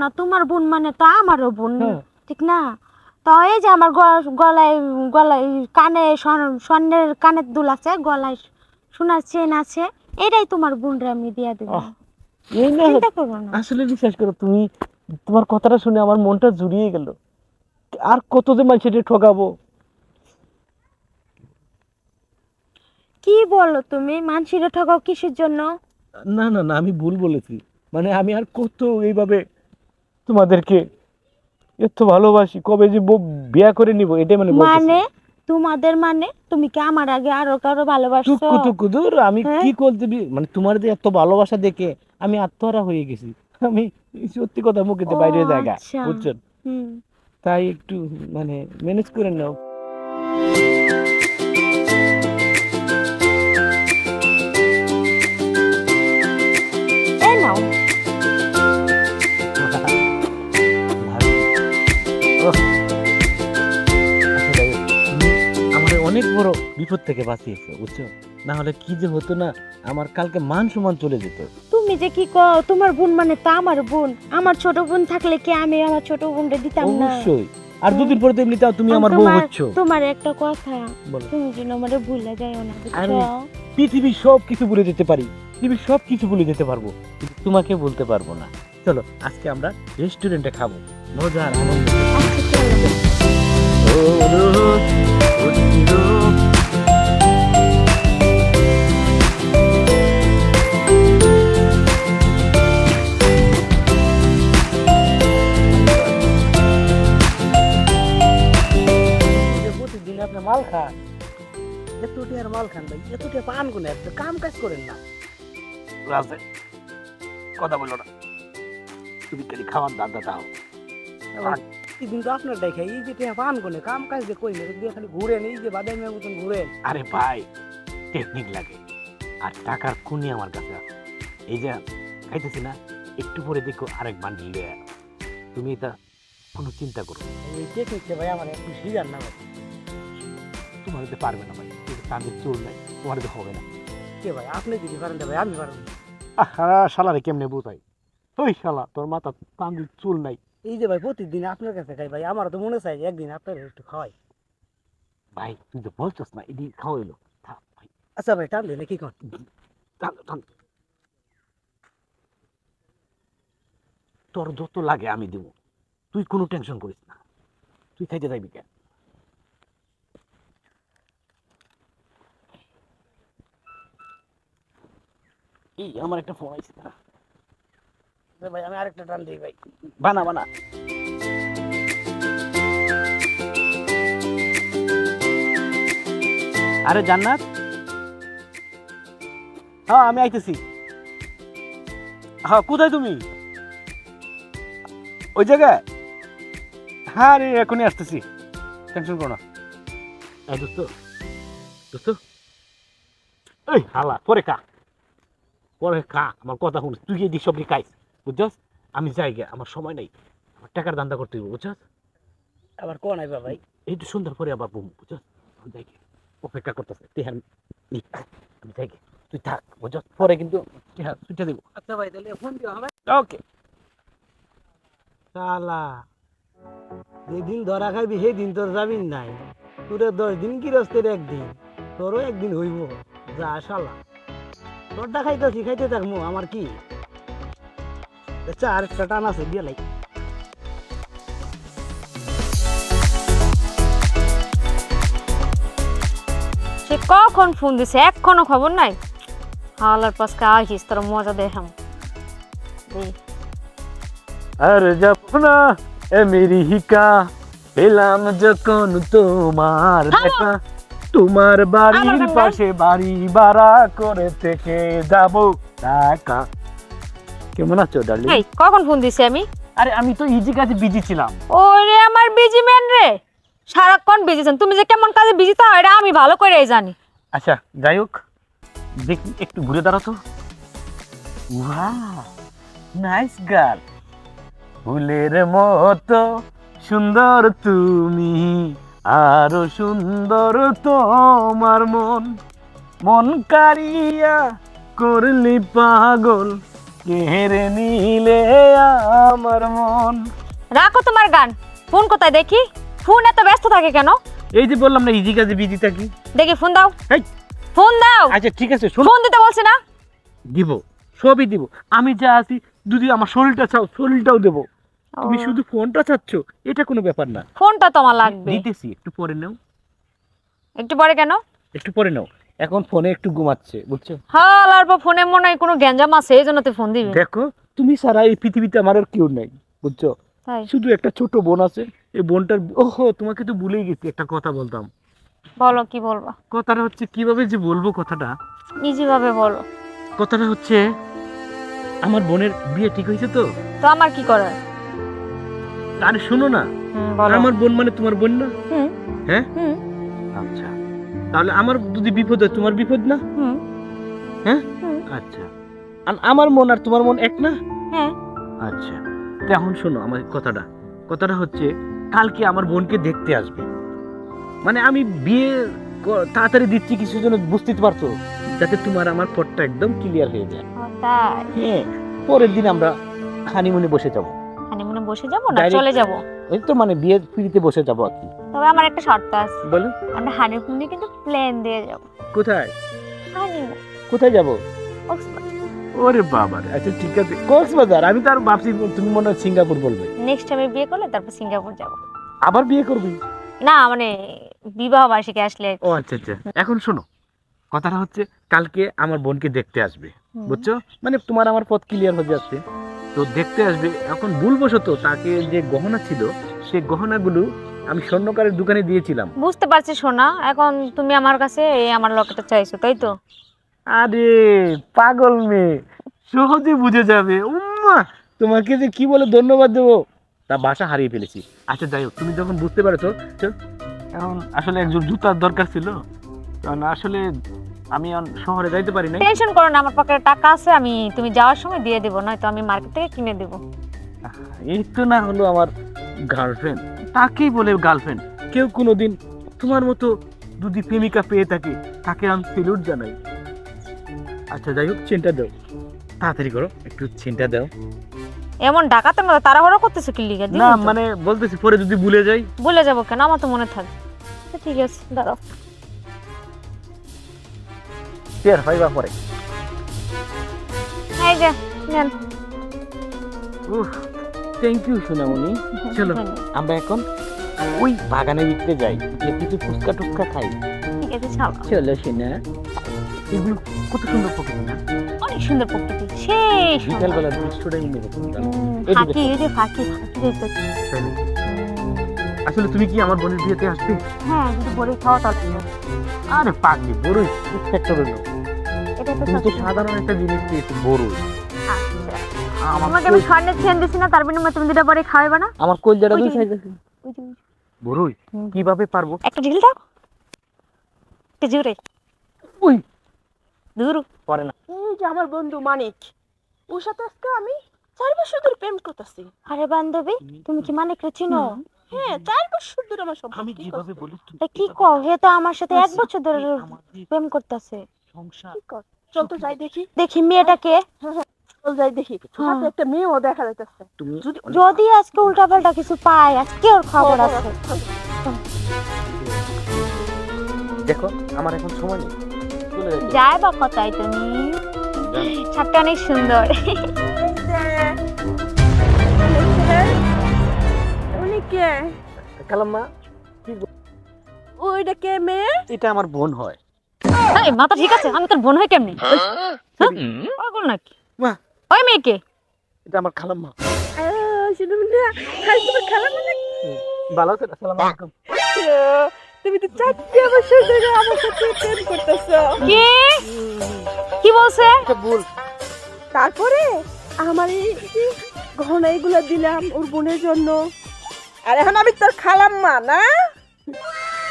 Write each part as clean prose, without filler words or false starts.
না তোমার বোন মানে তো আমারও বোন, ঠিক না? তো এই যে আমার গলায় গলায় কানে স্বর্ণের কানের দুল আছে, গলায় সোনার চেন আছে, এটাই তোমার বোনরে আমি দিয়া দেব। এই না, চিন্তা করো না। আসলে বিশ্বাস করো, তুমি তোমার কথাটা শুনে আমার মনটা জুড়িয়ে গেল। আর কত যে মানুষের ঠকাবো। কি বলো তুমি? মানুষের ঠকাও কিসের জন্য? না না না, আমি ভুল বলেছি। মানে আমি আর কত এইভাবে তোমাদেরকে এত ভালোবাসি, কবে যে বিয়া করে নিব এটাই মানে বলতেছি। মানে তোমাদের মানে তুমি কি আমার আগে আরো কারো ভালোবাসছো? টুকু টুকু দূর, আমি কি করতে মানে তোমার যে এত ভালোবাসা দেখে আমি আত্মহারা হয়ে গেছি। আমি সত্যি কথা মুখেতে বাইরে জায়গা, বুঝছেন? তাই একটু মানে ম্যানেজ করে নাও। এই নাও। আমাদের অনেক বড় বিপদ থেকে বাঁচিয়েছে, বুঝছো? না হলে কি যে হতো না, আমার কালকে মান সম্মান চলে যেত। তুমি যে কি কও, তোমার বোন মানে তা আমার বোন। আমার ছোট বোন থাকলে কি আমি আমার ছোট বোনকে দিতাম না? অবশ্যই। আর দুদিন পরে এমনি তাও তুমি আমার বউ হচ্ছ। তোমার একটা কথা, তুমি যেন আমারে ভুলে যাও না, বুঝছো? পৃথিবীর সব কিছু ভুলে যেতে পারি, পৃথিবীর সব কিছু ভুলে যেতে পারবো, কিন্তু তোমাকে বলতে পারবো না। চলো আজকে আমরা রেস্টুরেন্টে খাবো, মজার আনন্দ। প্রতিদিন আপনি মাল খান, এতটি আর মাল খান ভাই, এতটি পান কোন কাম কাজ করেন না। কথা বলো না, তুমি খালি খাওয়ার দাদা দাও। প্রতিদিন তো আপনার দেখে এই যে পান কোনে কাম কাজ যে কই না, খালি ঘুরেন, এই যে বাদামের মতন ঘুরেন। আরে ভাই, টেকনিক লাগে, আর টাকার কোনি আমার কাছে আছে। এই যে খাইতেছি না, একটু পরে দেখো আরেক বান্ডিল নিয়ে। তুমি এটা কোনো চিন্তা করো, এই টেকনিকটা ভাই আমার একটু শিখান না ভাই। তোমার তো পারবে না ভাই, তাদের চোর নাই, তোমার তো হবে না। কে ভাই, আপনি যদি পারেন ভাই আমি পারবো না। শালারে কেমনে বোঝাই? ওই শালা, তোর মাথা তাদের চুল নাই। এই যে ভাই প্রতিদিন আপনার কাছে খাই ভাই, আমার তো মনে চাই একদিন আপনার একটু খাওয়াই। ভাই তুই তো বলছস না, এদিন খাওয়াইলো। ভাই আচ্ছা ভাই, টান দিলে কি কর, টান। তোর যত লাগে আমি দিব, তুই কোনো টেনশন করিস না। তুই খাইতে যাইবি কেন? এই আমার একটা ফোন আইছে না ভাই, আমি আরেকটা টান দিই ভাই। বানা আরে জান্নাত, হ্যাঁ আমি আইতেছি। হ্যাঁ কোথায় তুমি? ওই জায়গায়? হ্যাঁ রে, এখনই আসতেছি, টেনশন করো না। এই দোস্ত এই হালা, পরে খা আমার কথা শুনিস। তুই এই দিক সব খাইস, বুঝছস? আমি যাই গে, আমার সময় নাই, আমার টাকার ধান্দা করতে হবে, বুঝছস? আবার কোন আইবা ভাই? এই তো সন্ধ্যার পরে আবার বুম, বুঝছস? যাই গে, অপেক্ষা করতেছে তেহার। আমি যাই গে, তুই থাক, বুঝছস? পরে কিন্তু ছুটে দেবো। আচ্ছা ভাই, তাহলে ফোন দিও। হবে, ওকে। শালা, যেদিন ধরা খাইবি সেদিন তোর যাবি নাই। তোরে 10 দিন কি রস্তের একদিন, তোরও একদিন হইব। যা শালা, তোরটা খাইতেছি, খাইতে থাকবো, আমার কি। আচ্ছা আরেকটা টান আছে, দিয়ে লাই। সে কখন ফোন দিছে, এখনো খবর নাই। হালার পাশে আসিস, তোর মজা দেখাম। আরে জাফনা এ মেরি হিকা, পেলাম যখন তোমার দেখা, তোমার বাড়ির পাশে বাড়ি ভাড়া করে থেকে যাব টাকা। কেমন আছো ডার্লিং? এই কখন ফোন দিছি আমি? আরে আমি তো ইজি কাজে বিজি ছিলাম। ওরে আমার বিজি ম্যান রে, সারাক্ষণ বিজি ছিলাম। তুমি যে কেমন কাজে বিজি তা এটা আমি ভালো করেই জানি। আচ্ছা যাই হোক, দেখি একটু ঘুরে দাঁড়াতো। Wow, nice girl. ফুলের মতো সুন্দর তুমি, আরো সুন্দর তোমার মন, মন কারিয়া করলি পাগল, কেড়ে নিলে আমার মন। রাখো তোমার গান, ফোন কোথায় দেখি? ফোন এত ব্যস্ত থাকে কেন? এই যে বললাম না ইজি কাজে বিজি থাকি। দেখি ফোন দাও, এই, ফোন দাও। আচ্ছা ঠিক আছে শোনো, ফোন দিতে বলছি না? দিব, সবই দিব। আমি যা আছি, যদি আমার শরীরটা চাও শরীরটাও দেবো। তুমি শুধু ফোনটা চাচ্ছ, এটা কোনো ব্যাপার না। ফোনটা তোমার লাগবে। দিতেছি, একটু পরে নাও। একটু পরে কেন? একটু পরে নাও, এখন ফোনে একটু ঘুমাচ্ছে, বুঝছো? হ্যাঁ, আর ফোনে মনে হয় কোনো গ্যাঞ্জাম আছে, এই জন্য তুই ফোন দিবি। দেখো, তুমি সারা এই পৃথিবীতে আমার আর কেউ নাই, বুঝছো? তাই? শুধু একটা ছোট বোন আছে। এই বোনটার, ওহো তোমাকে তো ভুলেই গেছি, একটা কথা বলতাম। বলো, কি বলবা? কথাটা হচ্ছে, কিভাবে যে বলবো কথাটা, ইজি ভাবে বলো। কথাটা হচ্ছে আমার বোনের বিয়ে ঠিক হয়েছে তো। তো আমার কি করার? আরে শোনো না, বলো। আমার বোন মানে তোমার বোন না? হুম হ্যাঁ, হুম আচ্ছা। তাহলে আমার যদি বিপদ হয়, তোমার বিপদ না? হুম হ্যাঁ, হুম, আচ্ছা। আর আমার মন আর তোমার মন এক না? হ্যাঁ। আচ্ছা, তো এখন শোনো আমার কথাটা। কথাটা হচ্ছে, কালকে আমার বোনকে দেখতে আসবে। মানে আমি বিয়ে তাড়াতাড়ি দিচ্ছি কিছু জন্য, বুঝতে পারছো? যাতে তোমার আমার পথটা একদম ক্লিয়ার হয়ে যায়। ও তাই? হ্যাঁ, পরের দিন আমরা হানিমুনে বসে যাবো। হানিমুনে বসে যাব না Direct- চলে যাব? ওই তো মানে বিয়ের পিড়িতে বসে যাবো আর কি। তবে আমার একটা শর্ত আছে। বলো। আমরা হানিমুনে কিন্তু প্লেন দিয়ে যাব। কোথায়? হানিমুন কোথায় যাবো? কক্সবাজার। ওরে বাবা রে, আচ্ছা ঠিক আছে, কক্সবাজার। আমি তো আর ভাবছি তুমি মনে হয় সিঙ্গাপুর বলবে। নেক্সট টাইমে বিয়ে করলে তারপর সিঙ্গাপুর যাব। আবার বিয়ে করবি? না মানে বিবাহ বার্ষিকী আসলে। ও আচ্ছা আচ্ছা। এখন শোনো, কথাটা হচ্ছে, কালকে আমার বোনকে দেখতে আসবে, বুঝছো? মানে তোমার আমার পথ ক্লিয়ার হয়ে যাচ্ছে তো, দেখতে আসবে। এখন ভুলবশত তাকে যে গহনা ছিল, সেই গহনাগুলো আমি স্বর্ণকারের দোকানে দিয়েছিলাম। বুঝতে পারছি সোনা, এখন তুমি আমার কাছে এই আমার লকেটটা চাইছো, তাই তো? আরে পাগল মেয়ে, সহজে বুঝে যাবে। উম্মা, তোমাকে যে কি বলে ধন্যবাদ দেবো তা ভাষা হারিয়ে ফেলেছি। আচ্ছা যাই হোক, তুমি যখন বুঝতে পারছো, এখন আসলে একজন জুতার দরকার ছিল, কারণ আসলে আমি শহরে যাইতে পারি না। টেনশন করো না, আমার পকেটে টাকা আছে, আমি তুমি যাওয়ার সময় দিয়ে দেবো, নয়তো আমি মার্কেট থেকে কিনে দেবো। এই তো না হলো আমার গার্লফ্রেন্ড, তাকেই বলে গার্লফ্রেন্ড। কেউ কোনোদিন তোমার মতো যদি প্রেমিকা পেয়ে থাকে, তাকে আমি সেলুট জানাই। আচ্ছা যাই হোক, চেনটা দাও, তাড়াতাড়ি করো, একটু চেনটা দাও। এমন ডাকাতের মতো তাড়াহুড়ো করতেছো কি লিগা? না মানে বলতেছি, পরে যদি ভুলে যাই। ভুলে যাবো কেন, আমার তো মনে থাকবে। তো ঠিক আছে, দাঁড়াও। টের পাইবা পরে। এই যে নেন। উফ, থ্যাংক ইউ সোনামণি। চলো আমরা এখন ওই বাগানের ভিতরে যাই, গিয়ে কিছু ফুচকা টুচকা খাই। ঠিক আছে, চলো। চলো সোনা। এগুলো কত সুন্দর প্রকৃতি না? অনেক সুন্দর প্রকৃতি, সেই সুন্দর। বিকালবেলা দৃশ্যটাই অন্যরকম। ফাঁকি, এই যে ফাঁকি দেখতেছি। আসলে তুমি কি আমার বোনের বিয়েতে আসবে? হ্যাঁ, যদি বড়ি খাওয়া তাহলে। আরে পাগলি, বড়ই ইন্সপেক্টর হলো। এটা তো তুমি তো সাধারণ একটা জিনিস পেয়েছো, বড়ই। আচ্ছা, আমার তোমাকে আমি স্বর্ণের চেন দিছি না, তার বিনিময়ে তুমি দুটা বড়ি খাওয়াইবা না? আমার কলজাটা ওই দুই যে- সাইজ আছে। বড়ই কিভাবে পারবো? একটা ঢিল দাও, একটা জুড়ে ওই দূর। পারে না। এই যে আমার বন্ধু মানিক, ওর সাথে আজকে আমি 4 বছর ধরে প্রেম করতেছি। আরে বান্ধবী, তুমি কি মানিককে চিনো? হ্যাঁ, 4 বছর ধরে আমার সম্পর্ক। আমি যেভাবে বলি তুমি তা কি কও, হে তো আমার সাথে 1 বছর ধরে আমাদের প্রেম করতেছে। সংসার। কি কর? চল তো যাই দেখি। দেখি মেয়েটাকে। চল যাই দেখি। সাথে একটা মেয়েও দেখা যাইতেছে। তুমি যদি আজকে উল্টাপাল্টা কিছু পাই, আজকে ওর খবর আছে। দেখো, আমার এখন সময় নেই, চলে যাই। যায় বা কথাই তুমি, ছাদটা অনেক সুন্দর। উনি কে? কালাম্মা, ওইটা কে মেয়ে? এটা আমার বোন হয়। এই মাথা ঠিক আছে? আমি তোর বোন হই কেমনি? পাগল নাকি? মা, ওই মেয়েকে? এটা আমার খালাম্মা। শুনুন না, হাই তুমি খালা মানে ভালো আছেন? আসসালামু আলাইকুম। তুমি তো 4 বছর ধরে আমার সাথে প্রেম করতেছো। কি কি বলছে? এটা ভুল। তারপরে আমার এই গহনা এগুলো দিলাম ওর বোনের জন্য। আর এখন আমি তোর খালাম্মা না?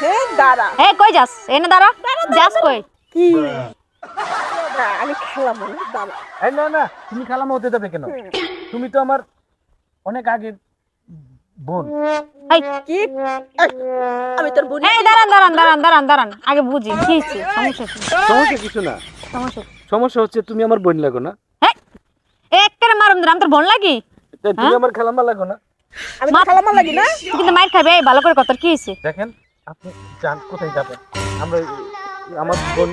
হ্যাঁ, দাঁড়া। এই কই যাস? এনে দাঁড়া। যাস কই? কি? না, আমি খালাম্মা না, দাঁড়া। এই না না, তুমি খালাম্মা হতে যাবে কেন? তুমি তো আমার অনেক আগের বোন। এই কি? এই, আমি তোর বোন। এই দাঁড়ান দাঁড়ান দাঁড়ান দাঁড়ান দাঁড়ান, আগে বুঝি কি হইছে, সমস্যা কি? সমস্যা কিছু না, সমস্যা কি? সমস্যা হচ্ছে তুমি আমার বোন লাগো না। এই আমি তোর বোন লাগি? তুমি আমার খালাম্মা লাগো না? আমি তো খালাম্মা লাগি না? তুই কিন্তু মাইর খাবি। এই ভালো করে কত কি হইছে? দেখেন আপনি যান, কোথায় যাবেন? আমরা আমার বোন।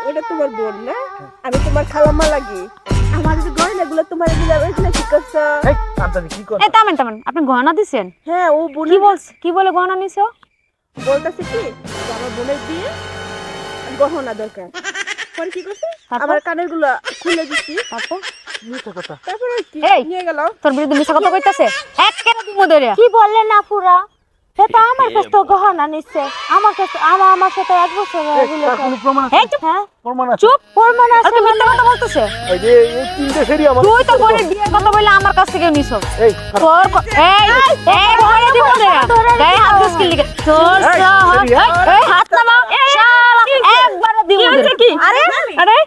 ওটা তোমার বোন না? আমি তোমার খালাম্মা লাগি। আমার যে গয়নাগুলো তোমার দিলাম, এগুলো কি করছো? এই আন্তাজি কি করে? এই থামেন থামেন, আপনি গহনা দিছেন? হ্যাঁ, ও বোন কি বলছে? কি বলে গহনা নিছো? বলতেছে কি যে আমার বোনের বিয়ে গহনা দরকার। পরে কি করছে? তারপর? আমার কানের গুলা খুলে দিছি। তারপর মিথ্যা কথা। তারপরে কি এই! নিয়ে গেল? তোর বিরুদ্ধে মিছা কথা কইতাছে। এক কেন দিমু ধরে। কি বললেন আপুরা? সেটা আমার কাছে তো গহনা নিচ্ছে। আমার কাছে আমার সাথে 1 বছর হয়ে গেল। তার কোনো প্রমাণ আছে? এই চুপ। হ্যাঁ, প্রমাণ আছে? চুপ। প্রমাণ আছে। আজকে মিথ্যা কথা বলতেছে। এই যে এই তিনটে সেরি আমার। তুই তো বোনের বিয়ের কথা বলে আমার কাছ থেকে নিছো। এই তোর এই ঘরে দিব ধরে। এই হাত মুশকিল লিগে। তোর এই, সহ- এই, এই হাত নামা। শালা একবারে দিব ধরে। কি? আরে আরে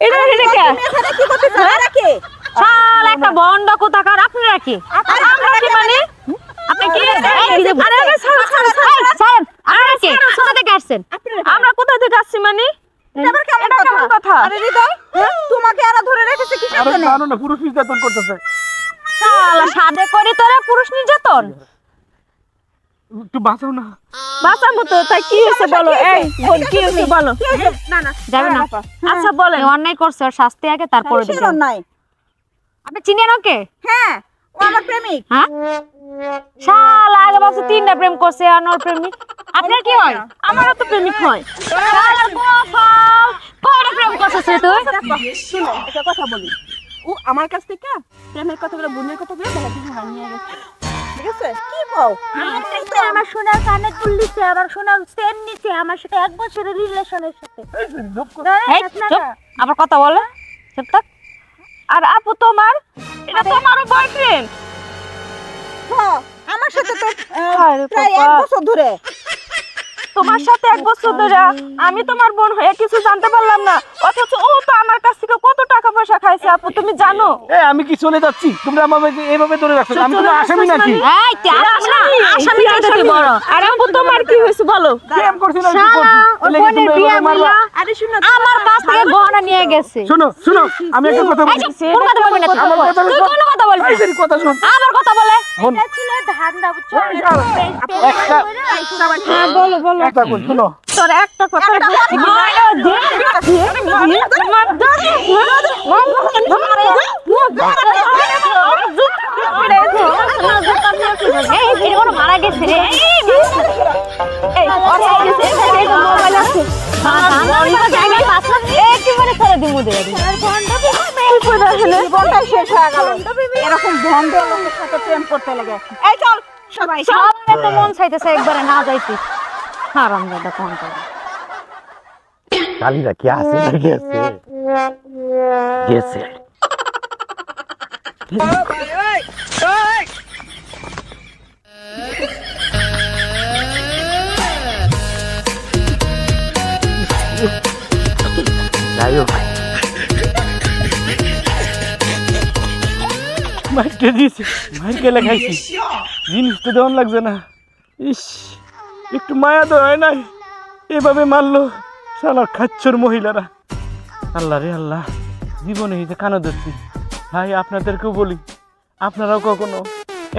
এটা কে? তুমি এখানে কি করতেছ? আরে কে? শালা একটা বন্ড কোথাকার। আপনারা কি? আমরা কি মানে? আপনি কি? আরে আরে স্যার আপনারা কি? কোথা থেকে আসছেন? আমরা কোথা থেকে আসছি মানে? এটা আবার কেমন কথা? আরে হৃদয়, তোমাকে এরা ধরে রেখেছে কিসের আরে জন্য? জানো না, পুরুষ নির্যাতন করতেছে। শালা সাদে করে তোরা পুরুষ নির্যাতন। একটু বাঁচাও না। বাঁচাবো তো, তাই কি হয়েছে বলো? এই বল কি হয়েছে বলো? না না, যাবে না। আচ্ছা বলেন, অন্যায় করছে ওর শাস্তি আগে, তারপরে কিসের দিবেন। অন্যায়? আপনি চিনেন ওকে? হ্যাঁ, ও আমার প্রেমিক। হ্যাঁ শালা আগে বলছে 3টা প্রেম করছে, আর ওর প্রেমিক। আপনার কি হয়? আমারও তো প্রেমিক হয়। শালার গোফাল কয়টা প্রেম করছিস রে তুই? শুনো, একটা কথা বলি। ও আমার কাছ থেকে প্রেমের কথাগুলো, বোনের কথাগুলো ভাবি ভাঙা নিয়ে গেছে। ঠিক আছে? কি কও? আমার সোনার কানে দুল নিচ্ছে, আমার সোনার চেন নিচ্ছে, আমার সাথে 1 বছরের রিলেশনের সাথে। এই যে লোক এই চুপ, আবার কথা বলে চুপ থাক। আর আপু তোমার, এটা তোমারও বয়ফ্রেন্ড? হ্যাঁ, আমার সাথে তো আরে প্রায় বাবা। 1 বছর ধরে। তোমার সাথে 1 বছর ধরে আমি তোমার বোন হয়ে কিছু জানতে পারলাম না, অথচ ও তো আমার কাছ থেকে কত টাকা পয়সা খাইছে আপু, তুমি জানো? এই আমি কি চলে যাচ্ছি? তোমরা আমাকে এইভাবে ধরে রাখছো। আমি কোনো আসামি নাকি? এই তুই আসামি না, আসামি চাইতে তুই বড়। আর আপু তোমার কি হয়েছে বলো? প্রেম করছি না, কি করছি? ওর এর লাগি বোনের তোমরা বিয়ে এভাবে মারবা? হইলো, আরে শুনো, আমার কাছ থেকে গহনা নিয়ে গেছে। শোনো শোনো, আমি একটা কথা এই বলি। যে, কোন কথা বলবি না তুই? আমার কথা তুই শোন। কোন কথা বলবি? এই যে কথা শোন। আবার কথা বলে। শোন। এটা ছিল ধান্দা, বুঝছো? একটা হ্যাঁ বলো বলো। একটা কথা শোনো। তোর একটা কথা মারা গেছে রে। জীবনটাই শেষ হয়ে গেল। এরকম ভন্ড লোকের সাথে প্রেম করতে লাগে। এই চল সবাই। সবাই তো মন চাইতেছে একবারে না যাইতে। হারাম দাদা কোন করে। কালিরা কি আছে না গেছে? গেছে। যাই হোক, মাইকে দিয়েছে, মাইকে লেখাইছি, জিনিস তো দেওয়ান লাগছে না। ইস, একটু মায়া তো হয় নাই, এভাবে মারলো শালার খাচ্ছর মহিলারা। আল্লাহ রে আল্লাহ, জীবনে এই যে কানো ধরছি। ভাই আপনাদেরকেও বলি, আপনারাও কখনো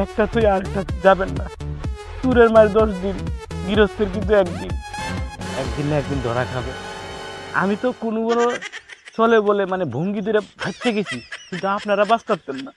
একটা তুই আরেকটা যাবেন না। চুরের মার 10 দিন, গৃহস্থের কিন্তু একদিন না একদিন ধরা খাবে। আমি তো কোনো চলে বলে মানে ভঙ্গি ধরে ভাবতে গেছি, কিন্তু আপনারা বাঁচতে পারতেন না।